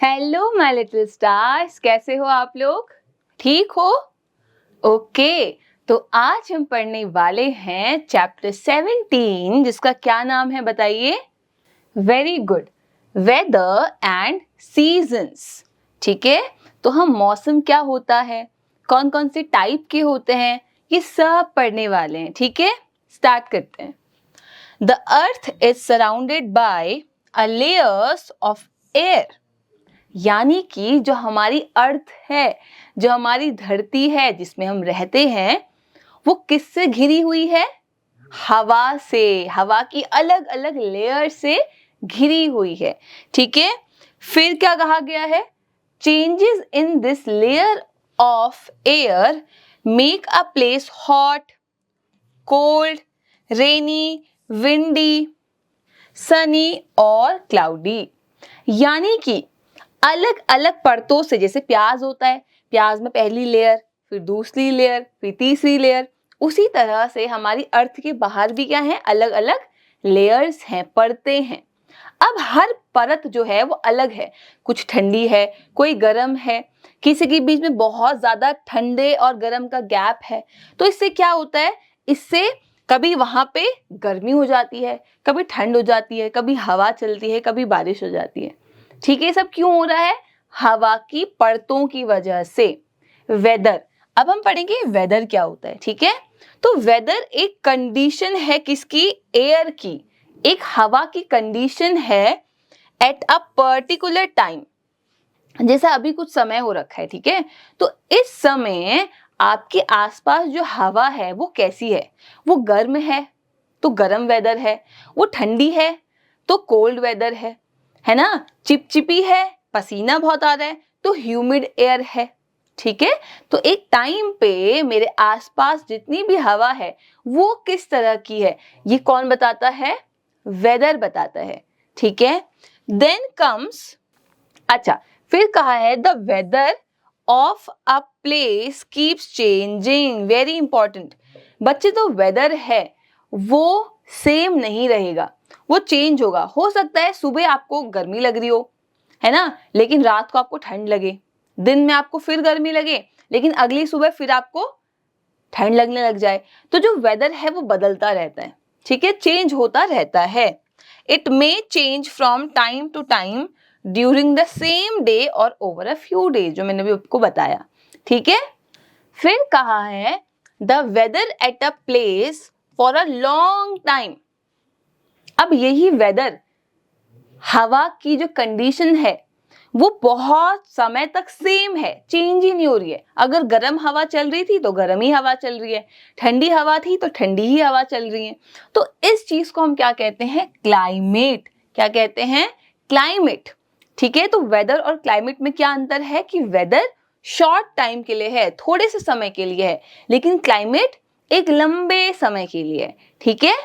Hello my little stars, कैसे हो आप लोग? ठीक हो? ओके, तो आज हम पढ़ने वाले हैं चैप्टर 17 जिसका क्या नाम है बताइए? Very good, weather and seasons. ठीक है, तो हम मौसम क्या होता है, कौन कौन से टाइप के होते हैं, ये सब पढ़ने वाले हैं। ठीक है, स्टार्ट करते हैं। The earth is surrounded by a layers of air, यानी कि जो हमारी अर्थ है, जो हमारी धरती है जिसमें हम रहते हैं, वो किससे घिरी हुई है? हवा से, हवा की अलग अलग लेयर से घिरी हुई है। ठीक है, फिर क्या कहा गया है? Changes in this layer of air make a place hot, cold, rainy, windy, Sunny और क्लाउडी। यानी कि अलग अलग परतों से, जैसे प्याज होता है, प्याज में पहली लेयर, फिर दूसरी लेयर, फिर तीसरी लेयर, उसी तरह से हमारी अर्थ के बाहर भी क्या है? अलग अलग लेयर्स हैं, परतें हैं। अब हर परत जो है वो अलग है, कुछ ठंडी है, कोई गर्म है, किसी के बीच में बहुत ज्यादा ठंडे और गर्म का गैप है। तो इससे क्या होता है? इससे कभी वहां पे गर्मी हो जाती है, कभी ठंड हो जाती है, कभी हवा चलती है, कभी बारिश हो जाती है। ठीक है, सब क्यों हो रहा है? हवा की परतों की वजह से। वेदर, अब हम पढ़ेंगे वेदर क्या होता है। ठीक है, तो वेदर एक कंडीशन है किसकी? एयर की, एक हवा की कंडीशन है एट अ पर्टिकुलर टाइम। जैसा अभी कुछ समय हो रखा है, ठीक है, तो इस समय आपके आसपास जो हवा है वो कैसी है? वो गर्म है तो गर्म वेदर है, वो ठंडी है तो कोल्ड वेदर है ना, चिपचिपी है, पसीना बहुत आ रहा है तो ह्यूमिड एयर है। ठीक है, तो एक टाइम पे मेरे आसपास जितनी भी हवा है वो किस तरह की है, ये कौन बताता है? वेदर बताता है। ठीक है, देन कम्स, अच्छा, फिर कहा है the weather of a place keeps changing. Very important बच्चे, तो वेदर है वो सेम नहीं रहेगा, वो चेंज होगा। हो सकता है सुबह आपको गर्मी लग रही हो, है ना, लेकिन रात को आपको ठंड लगे, दिन में आपको फिर गर्मी लगे, लेकिन अगली सुबह फिर आपको ठंड लगने लग जाए। तो जो वेदर है वो बदलता रहता है। ठीक है, चेंज होता रहता है। It may change from time to time during the same day और ओवर अ फ्यू डेज, जो मैंने भी आपको बताया। ठीक है, फिर कहा है the weather at a place for a long time. अब यही वेदर, हवा की जो कंडीशन है वो बहुत समय तक सेम है, चेंज ही नहीं हो रही है। अगर गर्म हवा चल रही थी तो गर्म ही हवा चल रही है, ठंडी हवा थी तो ठंडी ही हवा चल रही है। तो इस चीज को हम क्या कहते हैं? क्लाइमेट। क्या कहते हैं? क्लाइमेट। ठीक है, तो वेदर और क्लाइमेट में क्या अंतर है कि वेदर शॉर्ट टाइम के लिए है, थोड़े से समय के लिए है, लेकिन क्लाइमेट एक लंबे समय के लिए है। ठीक है,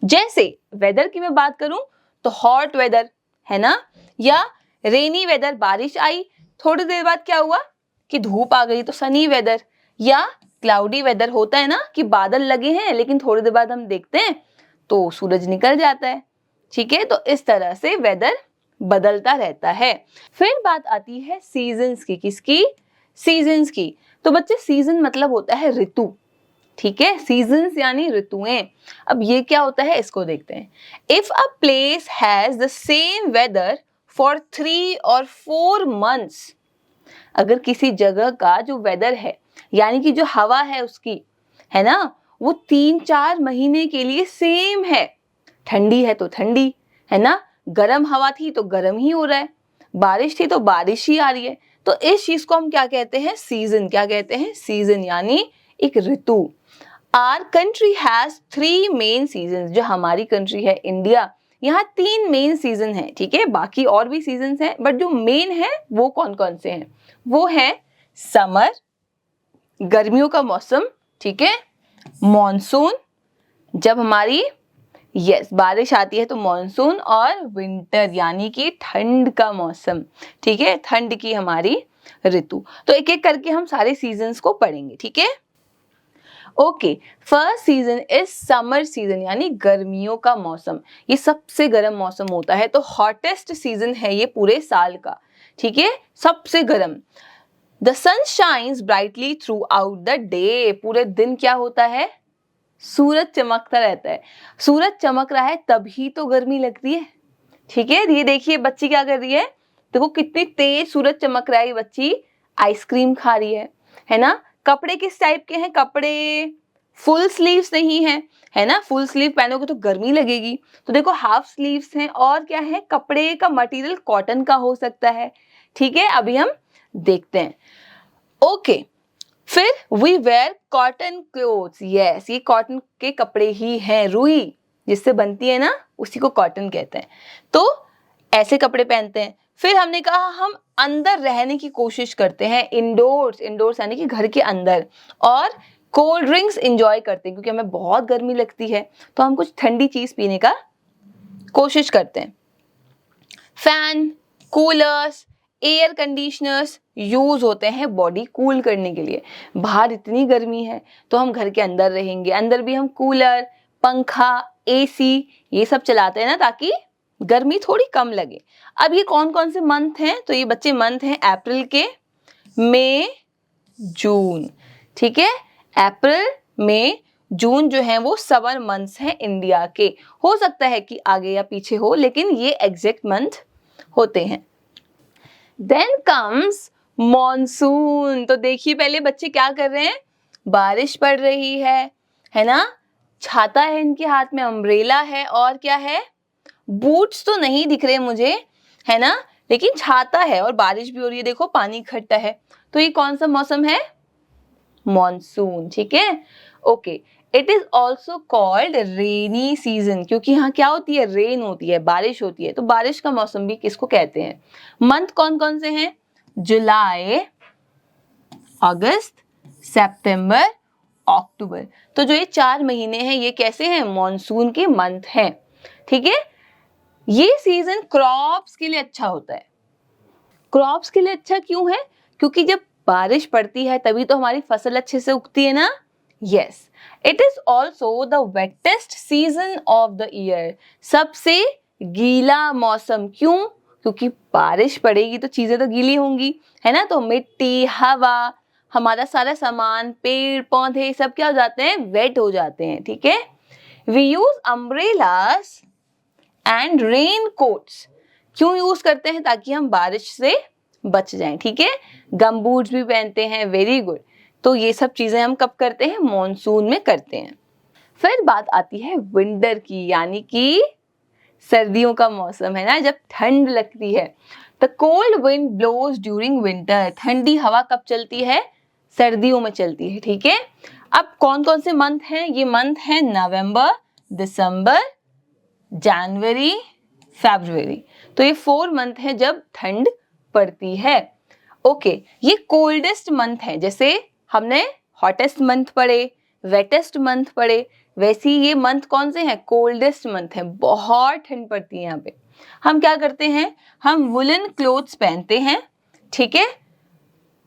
जैसे वेदर की मैं बात करूं तो हॉट वेदर है ना, या रेनी वेदर, बारिश आई, थोड़ी देर बाद क्या हुआ कि धूप आ गई तो सनी वेदर, या क्लाउडी वेदर होता है ना कि बादल लगे हैं लेकिन थोड़ी देर बाद हम देखते हैं तो सूरज निकल जाता है। ठीक है, तो इस तरह से वेदर बदलता रहता है। फिर बात आती है सीजन्स की। किसकी? सीजन्स की। तो बच्चे, सीजन मतलब होता है ऋतु। ठीक है, सीजन्स यानी ऋतुएं। अब ये क्या होता है इसको देखते हैं। If a place has the same weather for 3 और 4 मंथ्स, अगर किसी जगह का जो वेदर है, यानी कि जो हवा है उसकी, है ना, वो 3-4 महीने के लिए सेम है, ठंडी है तो ठंडी, है ना, गर्म हवा थी तो गर्म ही हो रहा है, बारिश थी तो बारिश ही आ रही है, तो इस चीज को हम क्या कहते हैं? सीजन। क्या कहते हैं? सीजन, यानी एक ऋतु। Our country has 3 main season. जो हमारी कंट्री है इंडिया, यहाँ 3 मेन सीजन है। ठीक है, बाकी और भी सीजन हैं, बट जो मेन है वो कौन कौन से हैं? वो है समर, गर्मियों का मौसम, ठीक है, मॉनसून, जब हमारी बारिश आती है तो मॉनसून, और विंटर यानी कि ठंड का मौसम। ठीक है, ठंड की हमारी ऋतु। तो एक एक करके हम सारे सीजन्स को पढ़ेंगे। ठीक है, okay, first season is summer season, यानी गर्मियों का मौसम। ये सबसे गर्म मौसम होता है, तो हॉटेस्ट सीजन है ये पूरे साल का। ठीक है, सबसे गर्म। The sun shines brightly throughout the day, पूरे दिन क्या होता है, सूरज चमकता रहता है। सूरज चमक रहा है तभी तो गर्मी लगती है, ठीक है। ये देखिए बच्ची क्या कर रही है, देखो कितनी तेज सूरज चमक रहा है, ये बच्ची आइसक्रीम खा रही है ना। कपड़े किस टाइप के हैं, कपड़े फुल स्लीव्स नहीं है ना, फुल स्लीव पहनोगे तो गर्मी लगेगी, तो देखो हाफ स्लीव्स हैं। और क्या है, कपड़े का मटेरियल कॉटन का हो सकता है, ठीक है। अभी हम देखते हैं, ओके। फिर we wear cotton clothes, yes, ये कॉटन के कपड़े ही हैं, रुई जिससे बनती है ना, उसी को कॉटन कहते हैं। तो ऐसे कपड़े पहनते हैं। फिर हमने कहा हम अंदर रहने की कोशिश करते हैं, इंडोर्स, इंडोर्स यानी कि घर के अंदर, और कोल्ड ड्रिंक्स एंजॉय करते हैं क्योंकि हमें बहुत गर्मी लगती है, तो हम कुछ ठंडी चीज पीने का कोशिश करते हैं। Fan, coolers, air conditioners use होते हैं बॉडी कूल करने के लिए। बाहर इतनी गर्मी है तो हम घर के अंदर रहेंगे, अंदर भी हम कूलर, पंखा, एसी ये सब चलाते हैं ना, ताकि गर्मी थोड़ी कम लगे। अब ये कौन कौन से मंथ हैं, तो ये बच्चे मंथ हैं अप्रैल के, मई, जून, ठीक है। अप्रैल, मई, जून जो है वो समर मंथ्स हैं इंडिया के। हो सकता है कि आगे या पीछे हो, लेकिन ये एग्जैक्ट मंथ होते हैं। Then comes monsoon. तो देखिए पहले बच्चे क्या कर रहे हैं, बारिश पड़ रही है ना, छाता है इनके हाथ में, अम्ब्रेला है, और क्या है, बूट्स तो नहीं दिख रहे मुझे, है ना, लेकिन छाता है और बारिश भी हो रही है, देखो पानी इकट्ठा है। तो ये कौन सा मौसम है, मॉनसून, ठीक है, okay. It is also called rainy season, क्योंकि यहाँ क्या होती है, रेन होती है, बारिश होती है, तो बारिश का मौसम भी किसको कहते हैं। मंथ कौन कौन से हैं, जुलाई, अगस्त, सितंबर, अक्टूबर। तो जो ये 4 महीने हैं ये कैसे हैं, मॉनसून के मंथ हैं, ठीक है। ये सीजन क्रॉप्स के लिए अच्छा होता है। क्रॉप्स के लिए अच्छा क्यों है, क्योंकि जब बारिश पड़ती है तभी तो हमारी फसल अच्छे से उगती है ना। Yes, it is also the wettest season of the year, सबसे गीला मौसम। क्यों, क्योंकि बारिश पड़ेगी तो चीजें तो गीली होंगी, है ना, तो मिट्टी, हवा, हमारा सारा सामान, पेड़ पौधे सब क्या हो जाते हैं, वेट हो जाते हैं, ठीक है। We use umbrellas and raincoats, क्यों यूज करते हैं, ताकि हम बारिश से बच जाएं, ठीक है। गम बूट्स भी पहनते हैं, वेरी गुड। तो ये सब चीजें हम कब करते हैं, मॉनसून में करते हैं। फिर बात आती है विंटर की, यानी कि सर्दियों का मौसम, है ना, जब ठंड लगती है। The cold wind blows during winter, ठंडी हवा कब चलती है, सर्दियों में चलती है, ठीक है। अब कौन कौन से मंथ हैं, ये मंथ है नवंबर, दिसंबर, जनवरी, फरवरी। तो ये 4 मंथ है जब ठंड पड़ती है, ओके। ये कोल्डेस्ट मंथ है, जैसे हमने हॉटेस्ट मंथ पढ़े, वेटेस्ट मंथ पढ़े, वैसे ही ये मंथ कौन से हैं, कोल्डेस्ट मंथ है, बहुत ठंड पड़ती है यहाँ पे। हम क्या करते हैं, हम वुलन क्लोथ्स पहनते हैं, ठीक है।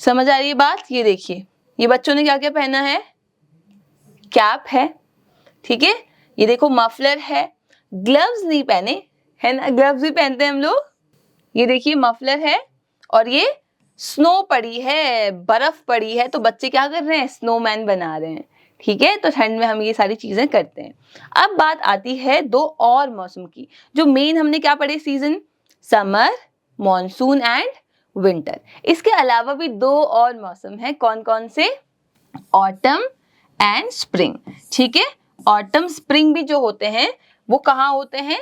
समझ आ रही है बात, ये देखिए ये बच्चों ने क्या क्या पहना है, कैप है, ठीक है, ये देखो मफलर है, ग्लव्स नहीं पहने, है ना, ग्लव्स भी पहनते हैं हम लोग। ये देखिए मफलर है, और ये स्नो पड़ी है, बर्फ पड़ी है, तो बच्चे क्या कर रहे हैं, स्नोमैन बना रहे हैं, ठीक है। तो ठंड में हम ये सारी चीजें करते हैं। अब बात आती है 2 और मौसम की, जो मेन हमने क्या पढ़े season, summer, monsoon and winter. इसके अलावा भी 2 और मौसम हैं, कौन कौन से, ऑटम एंड स्प्रिंग, ठीक है। ऑटम स्प्रिंग भी जो होते हैं वो कहाँ होते हैं,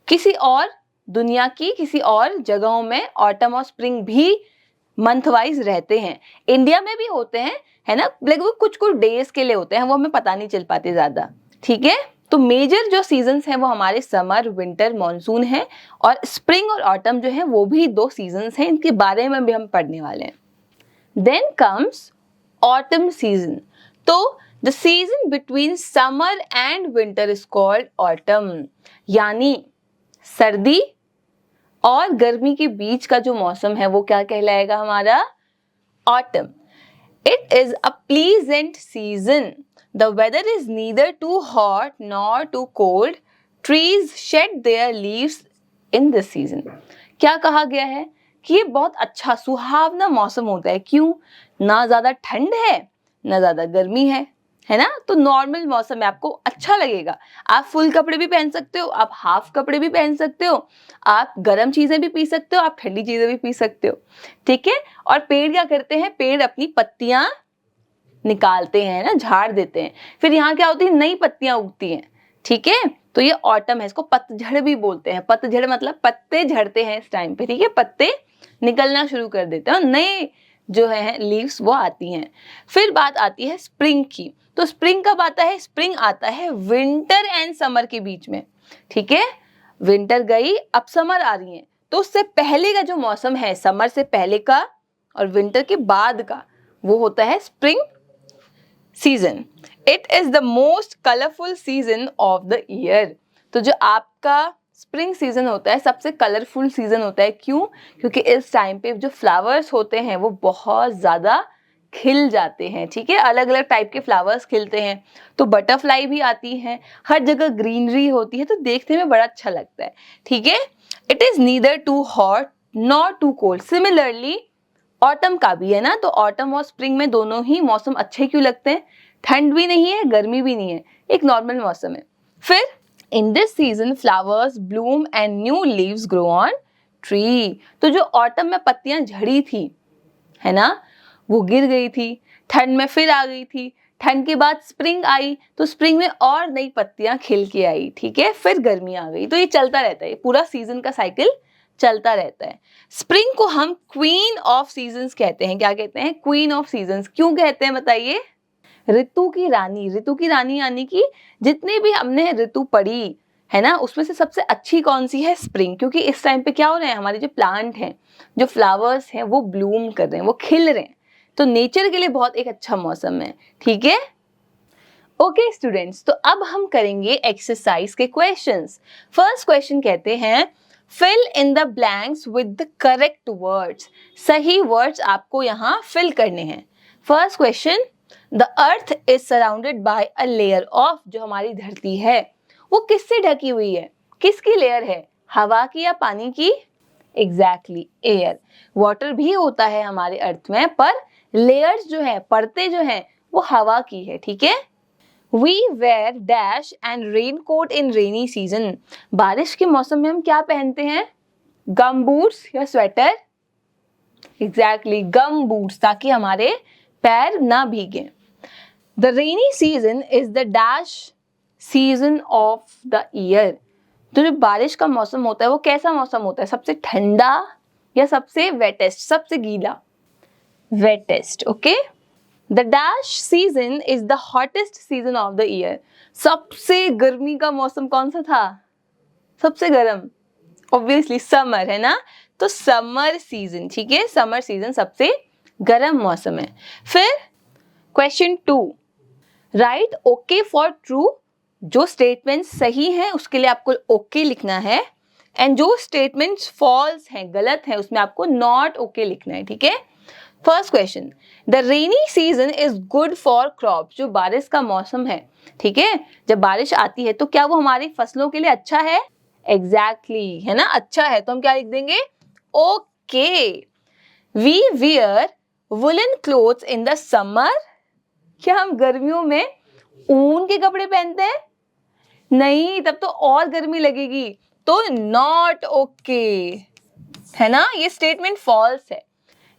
किसी और दुनिया की किसी और जगहों में ऑटम और स्प्रिंग भी मंथ वाइज रहते हैं। इंडिया में भी होते हैं, है ना, लेकिन वो कुछ कुछ डेज के लिए होते हैं, वो हमें पता नहीं चल पाते ज्यादा, ठीक है। तो मेजर जो सीजन्स हैं वो हमारे समर, विंटर, मॉनसून है, और स्प्रिंग और ऑटम जो है वो भी 2 सीजन्स हैं, इनके बारे में भी हम पढ़ने वाले हैं। Then comes autumn season. तो the season between summer and winter is called autumn, यानी सर्दी और गर्मी के बीच का जो मौसम है वो क्या कहलाएगा हमारा, autumn. It is a pleasant season, the weather is neither too hot nor too cold, trees shed their leaves in this season. क्या कहा गया है कि ये बहुत अच्छा सुहावना मौसम होता है। क्यों? ना ज़्यादा ठंड है ना ज़्यादा गर्मी है ना, तो नॉर्मल मौसम है, आपको अच्छा लगेगा। आप फुल कपड़े भी पहन सकते हो, आप हाफ कपड़े भी पहन सकते हो, आप गर्म चीज़ें भी पी सकते हो, आप ठंडी चीज़ें भी पी सकते हो, ठीक है। और पेड़ क्या करते हैं? पेड़ अपनी पत्तियां निकालते हैं ना, झाड़ देते हैं, फिर यहाँ क्या होती है? नई पत्तियां उगती हैं, ठीक है। तो ये ऑटम है, इसको पतझड़ भी बोलते हैं। पतझड़ मतलब पत्ते झड़ते हैं इस टाइम पे, ठीक है, पत्ते निकलना शुरू कर देते हैं और नए जो है लीव्स वो आती हैं। फिर बात आती है स्प्रिंग की। तो स्प्रिंग कब आता है? स्प्रिंग आता है विंटर एंड समर के बीच में, ठीक है। विंटर गई, अब समर आ रही है, तो उससे पहले का जो मौसम है, समर से पहले का और विंटर के बाद का, वो होता है spring season. It is the most colourful season of the year. तो जो आपका स्प्रिंग सीजन होता है सबसे कलरफुल सीजन होता है। क्यों? क्योंकि इस टाइम पे जो फ्लावर्स होते हैं वो बहुत ज्यादा खिल जाते हैं, ठीक है। अलग अलग टाइप के फ्लावर्स खिलते हैं, तो बटरफ्लाई भी आती हैं, हर जगह ग्रीनरी होती है, तो देखने में बड़ा अच्छा लगता है, ठीक है। It is neither too hot nor too cold. Similarly autumn का भी है ना, तो ऑटम और स्प्रिंग में दोनों ही मौसम अच्छे क्यों लगते हैं? ठंड भी नहीं है, गर्मी भी नहीं है, एक नॉर्मल मौसम है। फिर इन this season flowers Bloom and new leaves grow on tree. तो जो ऑटम में पत्तियां झड़ी थी, है ना, वो गिर गई थी, ठंड में फिर आ गई थी, ठंड के बाद स्प्रिंग आई, तो स्प्रिंग में और नई पत्तियां खिल के आई, ठीक है, फिर गर्मी आ गई। तो ये चलता रहता है, पूरा सीजन का साइकिल चलता रहता है। स्प्रिंग को हम क्वीन ऑफ सीजन्स कहते हैं। क्या कहते हैं? Queen of seasons. क्यों कहते हैं बताइए? ऋतु की रानी। ऋतु की रानी यानी कि जितने भी हमने ऋतु पढ़ी है ना, उसमें से सबसे अच्छी कौन सी है? स्प्रिंग। क्योंकि इस टाइम पे क्या हो रहा है, हमारे जो प्लांट हैं, जो फ्लावर्स हैं, वो ब्लूम कर रहे हैं, वो खिल रहे हैं, तो नेचर के लिए बहुत एक अच्छा मौसम है, ठीक है। ओके स्टूडेंट्स, तो अब हम करेंगे एक्सरसाइज के क्वेश्चंस। फर्स्ट क्वेश्चन कहते हैं fill in the blanks with the correct words. सही वर्ड्स आपको यहाँ फिल करने हैं। First question, the earth is surrounded by a layer of. जो हमारी धरती है वो किससे ढकी हुई है? किसकी लेयर है? हवा की या पानी की? Exactly air. वाटर भी होता है हमारे अर्थ में, पर लेयर्स जो है, परतें जो हैं, वो हवा की है, ठीक है। We wear dash and raincoat in rainy season. बारिश के मौसम में हम क्या पहनते हैं? गम बूट्स या स्वेटर? एग्जैक्टली गम बूट्स, ताकि हमारे पैर ना भीगे। The rainy season is the dash season of the year. तो जो बारिश का मौसम होता है वो कैसा मौसम होता है? सबसे ठंडा या सबसे वेटेस्ट? सबसे गीला, wettest, okay. The dash season is the hottest season of the year. सबसे गर्मी का मौसम कौन सा था? सबसे गर्म, ऑब्वियसली समर, है ना, तो समर सीजन, ठीक है, समर सीजन सबसे गर्म मौसम है। फिर question 2, right okay for true. जो स्टेटमेंट सही है उसके लिए आपको ओके लिखना है, एंड जो स्टेटमेंट्स फॉल्स हैं, गलत है, उसमें आपको नॉट ओके लिखना है, ठीक है। First question, the rainy season is good for crop. जो बारिश का मौसम है, ठीक है, जब बारिश आती है तो क्या वो हमारी फसलों के लिए अच्छा है? एग्जैक्टली, है ना, अच्छा है, तो हम क्या लिख देंगे? Okay. We wear woollen clothes in the summer. क्या हम गर्मियों में ऊन के कपड़े पहनते हैं? नहीं, तब तो और गर्मी लगेगी, तो नॉट ओके, है ना, ये स्टेटमेंट फॉल्स है।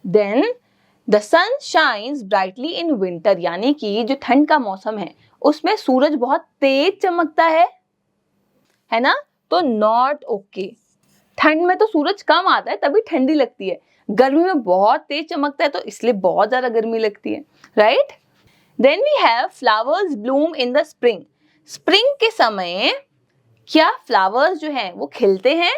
Then the sun shines brightly in winter, यानी कि जो ठंड का मौसम है उसमें सूरज बहुत तेज चमकता है ना, तो नॉट ओके। ठंड में तो सूरज कम आता है तभी ठंडी लगती है, गर्मी में बहुत तेज चमकता है तो इसलिए बहुत ज्यादा गर्मी लगती है, right. Then we have flowers bloom in the spring. Spring के समय क्या फ्लावर्स जो हैं वो खिलते हैं?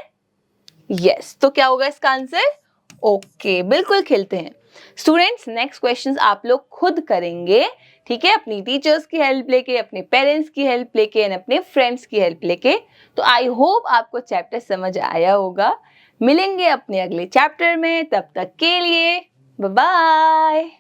यस, तो क्या होगा इसका आंसर? ओके, बिल्कुल खिलते हैं। स्टूडेंट्स, नेक्स्ट क्वेश्चंस आप लोग खुद करेंगे, ठीक है, अपनी टीचर्स की हेल्प लेके, अपने पेरेंट्स की हेल्प लेके एंड अपने फ्रेंड्स की हेल्प लेके। तो आई होप आपको चैप्टर समझ आया होगा। मिलेंगे अपने अगले चैप्टर में, तब तक के लिए बाय बाय।